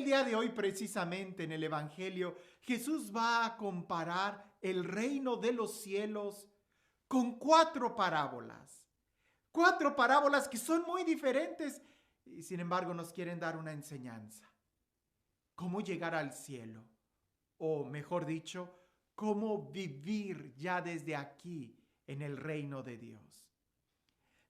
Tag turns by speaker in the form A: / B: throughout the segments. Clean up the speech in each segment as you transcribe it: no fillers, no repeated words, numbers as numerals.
A: el día de hoy, precisamente en el Evangelio, Jesús va a comparar el reino de los cielos con cuatro parábolas. Cuatro parábolas que son muy diferentes y sin embargo nos quieren dar una enseñanza. Cómo llegar al cielo, o mejor dicho, cómo vivir ya desde aquí en el reino de Dios.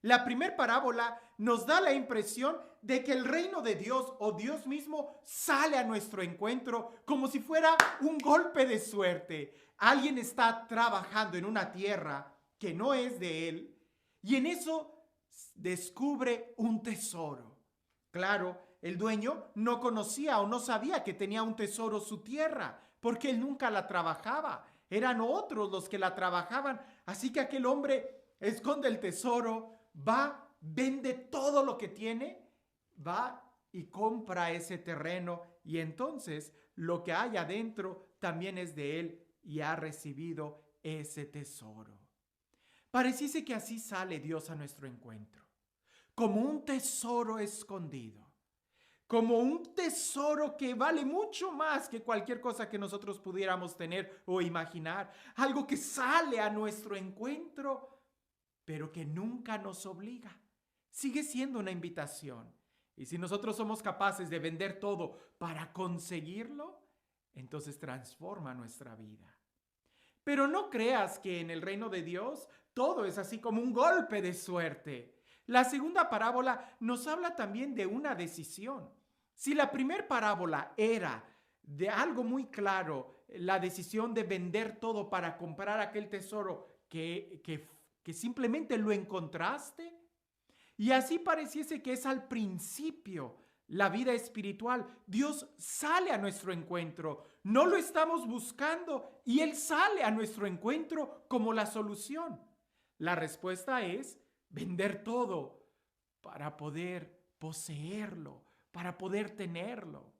A: La primera parábola nos da la impresión de que el reino de Dios o Dios mismo sale a nuestro encuentro como si fuera un golpe de suerte. Alguien está trabajando en una tierra que no es de él y en eso descubre un tesoro. Claro, el dueño no conocía o no sabía que tenía un tesoro su tierra porque él nunca la trabajaba. Eran otros los que la trabajaban. Así que aquel hombre esconde el tesoro, va, vende todo lo que tiene, va y compra ese terreno y entonces lo que hay adentro también es de él y ha recibido ese tesoro. Pareciese que así sale Dios a nuestro encuentro, como un tesoro escondido, como un tesoro que vale mucho más que cualquier cosa que nosotros pudiéramos tener o imaginar, algo que sale a nuestro encuentro pero que nunca nos obliga. Sigue siendo una invitación. Y si nosotros somos capaces de vender todo para conseguirlo, entonces transforma nuestra vida. Pero no creas que en el reino de Dios todo es así como un golpe de suerte. La segunda parábola nos habla también de una decisión. Si la primera parábola era de algo muy claro, la decisión de vender todo para comprar aquel tesoro que simplemente lo encontraste, y así pareciese que es al principio la vida espiritual. Dios sale a nuestro encuentro, no lo estamos buscando y Él sale a nuestro encuentro como la solución. La respuesta es vender todo para poder poseerlo, para poder tenerlo.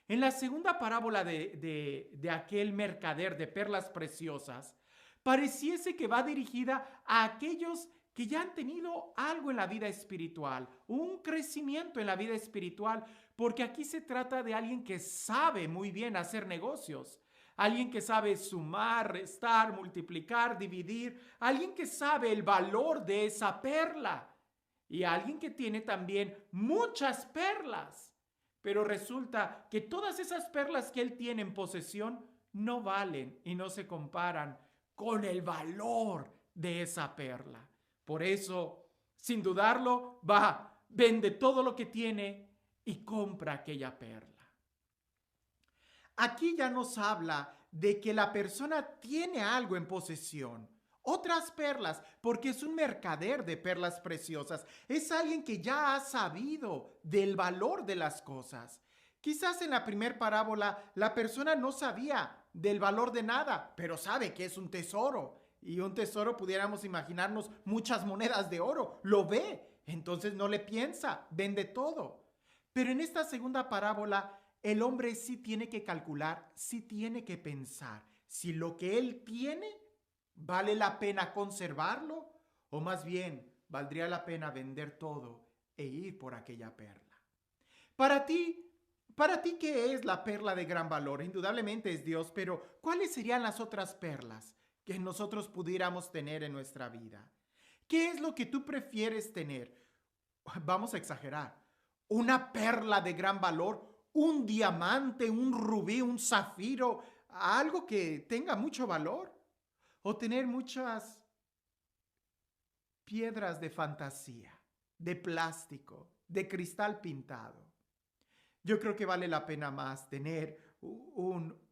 A: En la segunda parábola de aquel mercader de perlas preciosas, pareciese que va dirigida a aquellos que ya han tenido algo en la vida espiritual, un crecimiento en la vida espiritual, porque aquí se trata de alguien que sabe muy bien hacer negocios, alguien que sabe sumar, restar, multiplicar, dividir, alguien que sabe el valor de esa perla y alguien que tiene también muchas perlas. Pero resulta que todas esas perlas que él tiene en posesión no valen y no se comparan con el valor de esa perla. Por eso, sin dudarlo, va, vende todo lo que tiene y compra aquella perla. Aquí ya nos habla de que la persona tiene algo en posesión, otras perlas, porque es un mercader de perlas preciosas. Es alguien que ya ha sabido del valor de las cosas. Quizás en la primera parábola la persona no sabía del valor de nada, pero sabe que es un tesoro. Y un tesoro pudiéramos imaginarnos muchas monedas de oro. Lo ve, entonces no le piensa, vende todo. Pero en esta segunda parábola el hombre sí tiene que calcular, sí tiene que pensar si lo que él tiene vale la pena conservarlo o más bien valdría la pena vender todo e ir por aquella perla. Para ti, para ti, ¿qué es la perla de gran valor? Indudablemente es Dios, pero ¿cuáles serían las otras perlas que nosotros pudiéramos tener en nuestra vida? ¿Qué es lo que tú prefieres tener? Vamos a exagerar. Una perla de gran valor, un diamante, un rubí, un zafiro, algo que tenga mucho valor. O tener muchas piedras de fantasía, de plástico, de cristal pintado. Yo creo que vale la pena más tener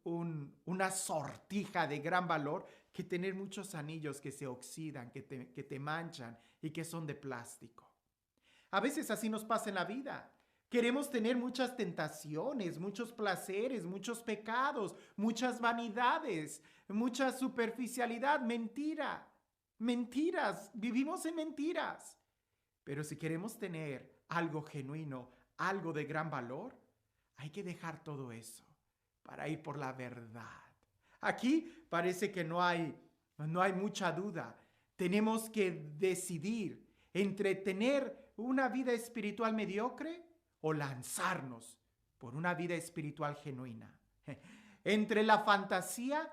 A: una sortija de gran valor que tener muchos anillos que se oxidan, que te manchan y que son de plástico. A veces así nos pasa en la vida. Queremos tener muchas tentaciones, muchos placeres, muchos pecados, muchas vanidades, mucha superficialidad, mentira, mentiras, vivimos en mentiras. Pero si queremos tener algo genuino, algo de gran valor, hay que dejar todo eso para ir por la verdad. Aquí parece que no hay mucha duda. Tenemos que decidir entre tener una vida espiritual mediocre o lanzarnos por una vida espiritual genuina. Entre la fantasía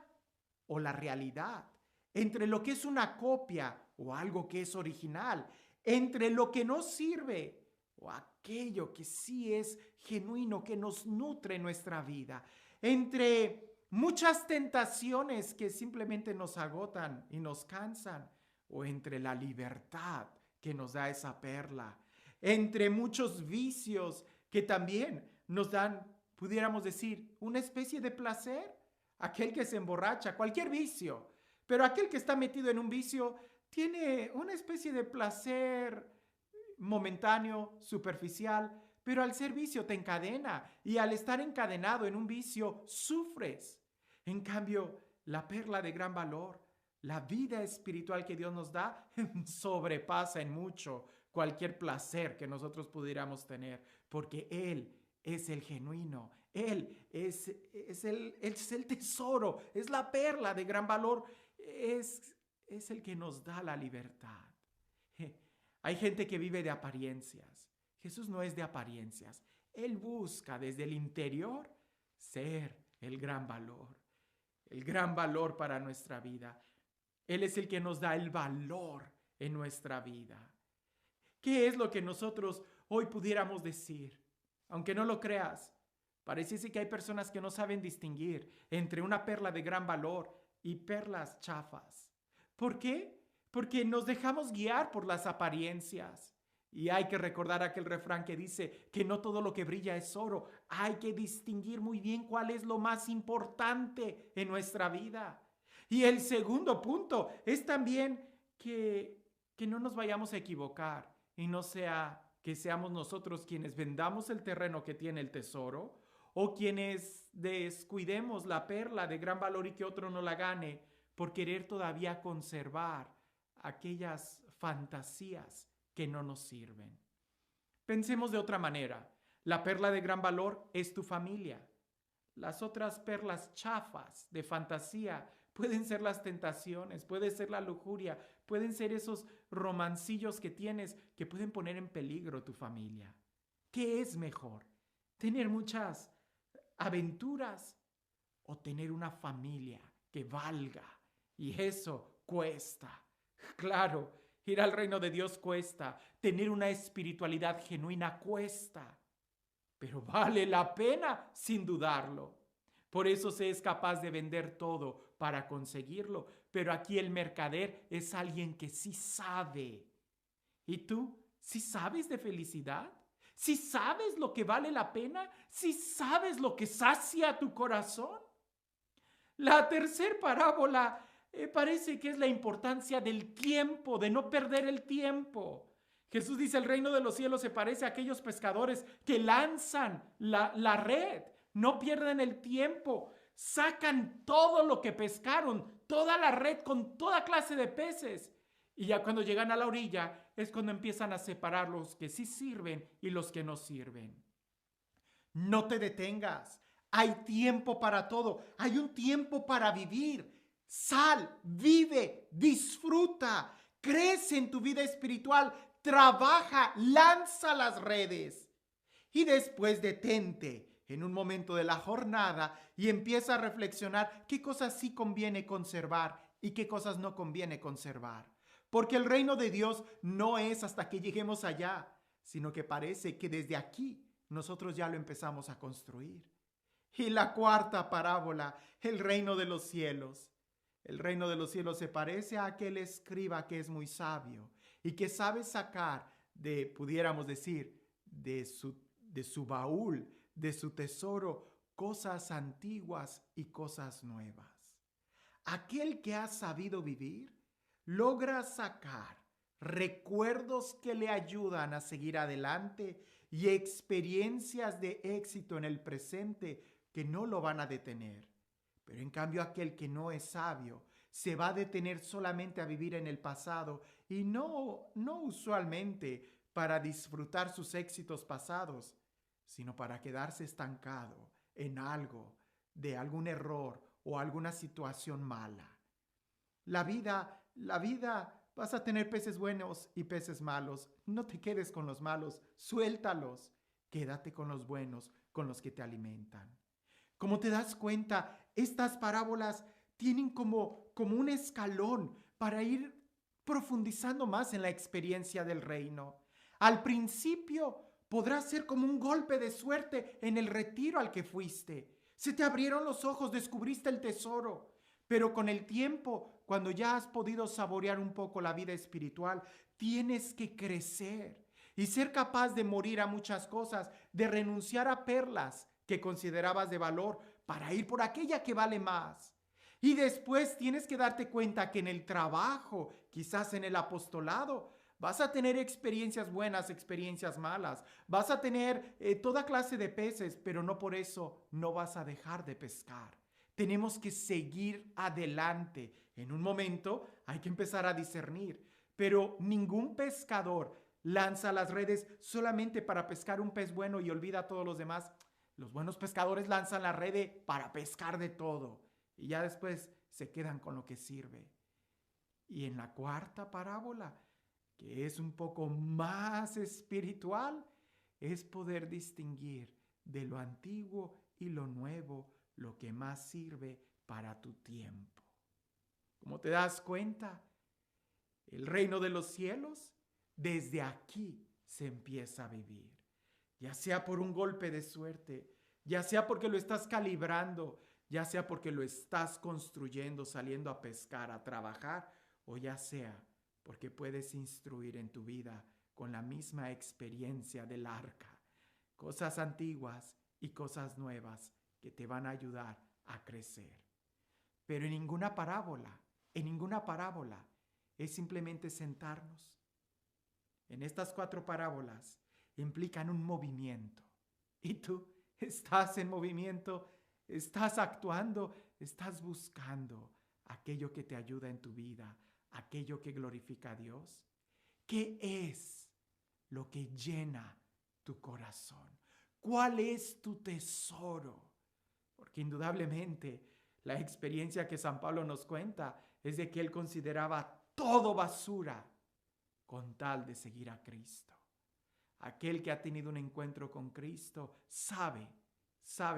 A: o la realidad, entre lo que es una copia o algo que es original, entre lo que no sirve o aquello que sí es genuino, que nos nutre nuestra vida, entre muchas tentaciones que simplemente nos agotan y nos cansan, o entre la libertad que nos da esa perla, entre muchos vicios que también nos dan, pudiéramos decir, una especie de placer. Aquel que se emborracha, cualquier vicio, pero aquel que está metido en un vicio tiene una especie de placer momentáneo, superficial, pero al ser vicio te encadena y al estar encadenado en un vicio sufres. En cambio, la perla de gran valor, la vida espiritual que Dios nos da, sobrepasa en mucho cualquier placer que nosotros pudiéramos tener, porque Él es el genuino, Él es el tesoro, es la perla de gran valor, es el que nos da la libertad. Hay gente que vive de apariencias. Jesús no es de apariencias. Él busca desde el interior ser el gran valor para nuestra vida. Él es el que nos da el valor en nuestra vida. ¿Qué es lo que nosotros hoy pudiéramos decir? Aunque no lo creas, pareciese que hay personas que no saben distinguir entre una perla de gran valor y perlas chafas. ¿Por qué? Porque nos dejamos guiar por las apariencias. Y hay que recordar aquel refrán que dice que no todo lo que brilla es oro. Hay que distinguir muy bien cuál es lo más importante en nuestra vida. Y el segundo punto es también que no nos vayamos a equivocar y no sea que seamos nosotros quienes vendamos el terreno que tiene el tesoro o quienes descuidemos la perla de gran valor y que otro no la gane por querer todavía conservar aquellas fantasías que no nos sirven. Pensemos de otra manera. La perla de gran valor es tu familia. Las otras perlas chafas de fantasía pueden ser las tentaciones, puede ser la lujuria, pueden ser esos romancillos que tienes que pueden poner en peligro tu familia. ¿Qué es mejor? ¿Tener muchas aventuras o tener una familia que valga? Y eso cuesta. Claro, ir al reino de Dios cuesta, tener una espiritualidad genuina cuesta, pero vale la pena sin dudarlo. Por eso se es capaz de vender todo para conseguirlo, pero aquí el mercader es alguien que sí sabe. ¿Y tú? ¿Sí sabes de felicidad? ¿Sí sabes lo que vale la pena? ¿Sí sabes lo que sacia tu corazón? La tercera parábola parece que es la importancia del tiempo, de no perder el tiempo. Jesús dice, el reino de los cielos se parece a aquellos pescadores que lanzan la red, no pierden el tiempo, sacan todo lo que pescaron, toda la red con toda clase de peces. Y ya cuando llegan a la orilla es cuando empiezan a separar los que sí sirven y los que no sirven. No te detengas. Hay tiempo para todo. Hay un tiempo para vivir. Sal, vive, disfruta, crece en tu vida espiritual, trabaja, lanza las redes. Y después detente en un momento de la jornada y empieza a reflexionar qué cosas sí conviene conservar y qué cosas no conviene conservar. Porque el reino de Dios no es hasta que lleguemos allá, sino que parece que desde aquí nosotros ya lo empezamos a construir. Y la cuarta parábola, el reino de los cielos. El reino de los cielos se parece a aquel escriba que es muy sabio y que sabe sacar pudiéramos decir, de su baúl, de su tesoro, cosas antiguas y cosas nuevas. Aquel que ha sabido vivir logra sacar recuerdos que le ayudan a seguir adelante y experiencias de éxito en el presente que no lo van a detener. Pero en cambio aquel que no es sabio se va a detener solamente a vivir en el pasado y no usualmente para disfrutar sus éxitos pasados, sino para quedarse estancado en algo, de algún error o alguna situación mala. La vida, vas a tener peces buenos y peces malos. No te quedes con los malos, suéltalos. Quédate con los buenos, con los que te alimentan. Como te das cuenta, estas parábolas tienen como un escalón para ir profundizando más en la experiencia del reino. Al principio podrá ser como un golpe de suerte en el retiro al que fuiste. Se te abrieron los ojos, descubriste el tesoro. Pero con el tiempo, cuando ya has podido saborear un poco la vida espiritual, tienes que crecer y ser capaz de morir a muchas cosas, de renunciar a perlas que considerabas de valor para ir por aquella que vale más. Y después tienes que darte cuenta que en el trabajo, quizás en el apostolado, vas a tener experiencias buenas, experiencias malas. Vas a tener toda clase de peces, pero no por eso no vas a dejar de pescar. Tenemos que seguir adelante. En un momento hay que empezar a discernir, pero ningún pescador lanza las redes solamente para pescar un pez bueno y olvida a todos los demás. Los buenos pescadores lanzan la red para pescar de todo y ya después se quedan con lo que sirve. Y en la cuarta parábola, que es un poco más espiritual, es poder distinguir de lo antiguo y lo nuevo lo que más sirve para tu tiempo. ¿Cómo te das cuenta? El reino de los cielos desde aquí se empieza a vivir. Ya sea por un golpe de suerte, ya sea porque lo estás calibrando, ya sea porque lo estás construyendo, saliendo a pescar, a trabajar, o ya sea porque puedes instruir en tu vida con la misma experiencia del arca, cosas antiguas y cosas nuevas que te van a ayudar a crecer. Pero en ninguna parábola es simplemente sentarnos. En estas 4 parábolas implican un movimiento. Y tú estás en movimiento, estás actuando, estás buscando aquello que te ayuda en tu vida, aquello que glorifica a Dios. ¿Qué es lo que llena tu corazón? ¿Cuál es tu tesoro? Porque indudablemente la experiencia que San Pablo nos cuenta es de que él consideraba todo basura con tal de seguir a Cristo. Aquel que ha tenido un encuentro con Cristo sabe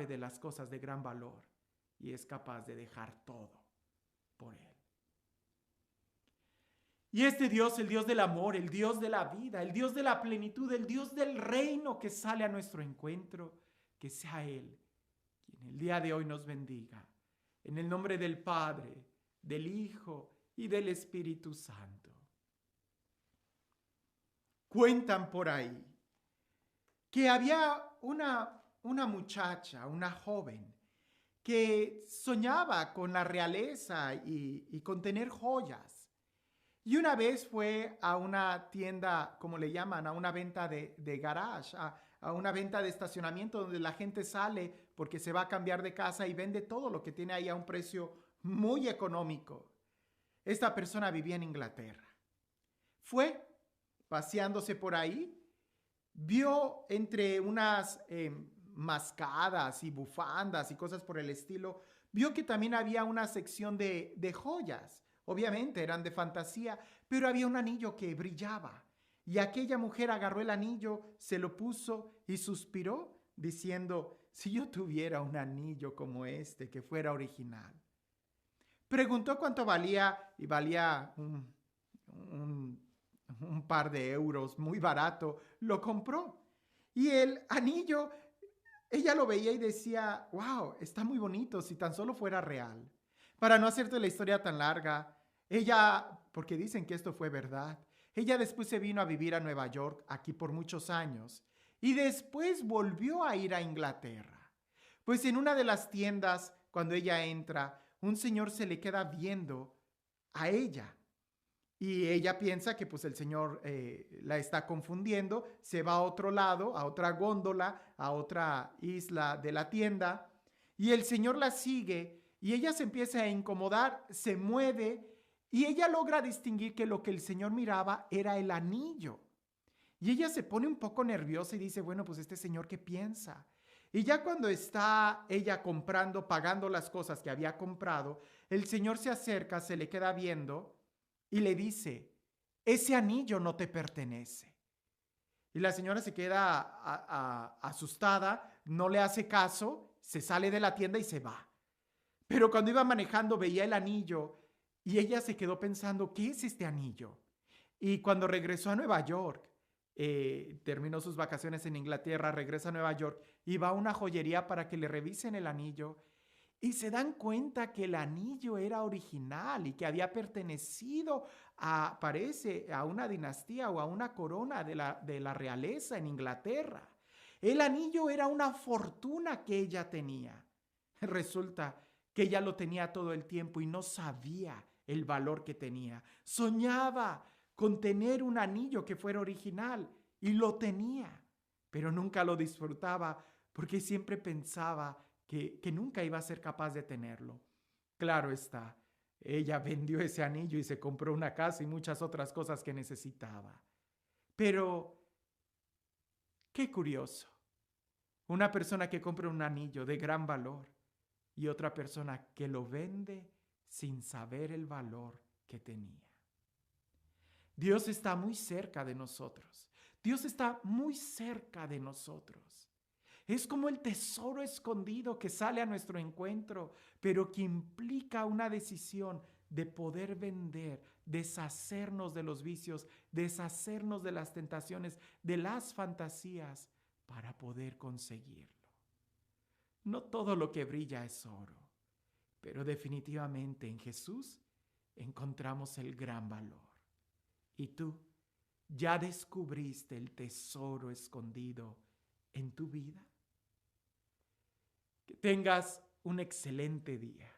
A: de las cosas de gran valor y es capaz de dejar todo por Él. Y este Dios, el Dios del amor, el Dios de la vida, el Dios de la plenitud, el Dios del reino que sale a nuestro encuentro, que sea Él quien el día de hoy nos bendiga. En el nombre del Padre, del Hijo y del Espíritu Santo. Cuentan por ahí que había una muchacha, una joven, que soñaba con la realeza y con tener joyas. Y una vez fue a una tienda, como le llaman, a una venta de garage, a una venta de estacionamiento donde la gente sale porque se va a cambiar de casa y vende todo lo que tiene ahí a un precio muy económico. Esta persona vivía en Inglaterra. Fue paseándose por ahí, vio entre unas mascadas y bufandas y cosas por el estilo, vio que también había una sección de joyas. Obviamente eran de fantasía, pero había un anillo que brillaba. Y aquella mujer agarró el anillo, se lo puso y suspiró diciendo, si yo tuviera un anillo como este que fuera original. Preguntó cuánto valía y valía un par de euros, muy barato, lo compró. Y el anillo, ella lo veía y decía, wow, está muy bonito si tan solo fuera real. Para no hacerte la historia tan larga, ella, porque dicen que esto fue verdad, ella después se vino a vivir a Nueva York, aquí por muchos años, y después volvió a ir a Inglaterra. Pues en una de las tiendas, cuando ella entra, un señor se le queda viendo a ella. Y ella piensa que pues el señor la está confundiendo, se va a otro lado, a otra góndola, a otra isla de la tienda, y el señor la sigue y ella se empieza a incomodar, se mueve y ella logra distinguir que lo que el señor miraba era el anillo. Y ella se pone un poco nerviosa y dice, bueno, pues este señor, ¿qué piensa? Y ya cuando está ella comprando, pagando las cosas que había comprado, el señor se acerca, se le queda viendo y le dice, ese anillo no te pertenece. Y la señora se queda asustada, no le hace caso, se sale de la tienda y se va. Pero cuando iba manejando veía el anillo y ella se quedó pensando, ¿qué es este anillo? Y cuando regresó a Nueva York, terminó sus vacaciones en Inglaterra, regresa a Nueva York y va a una joyería para que le revisen el anillo y se dan cuenta que el anillo era original y que había pertenecido parece, a una dinastía o a una corona de la realeza en Inglaterra. El anillo era una fortuna que ella tenía. Resulta que ella lo tenía todo el tiempo y no sabía el valor que tenía. Soñaba con tener un anillo que fuera original y lo tenía, pero nunca lo disfrutaba porque siempre pensaba que nunca iba a ser capaz de tenerlo. Claro está, ella vendió ese anillo y se compró una casa y muchas otras cosas que necesitaba. Pero, qué curioso, una persona que compra un anillo de gran valor y otra persona que lo vende sin saber el valor que tenía. Dios está muy cerca de nosotros. Dios está muy cerca de nosotros. Es como el tesoro escondido que sale a nuestro encuentro, pero que implica una decisión de poder vender, deshacernos de los vicios, deshacernos de las tentaciones, de las fantasías, para poder conseguirlo. No todo lo que brilla es oro, pero definitivamente en Jesús encontramos el gran valor. ¿Y tú ya descubriste el tesoro escondido en tu vida? Que tengas un excelente día.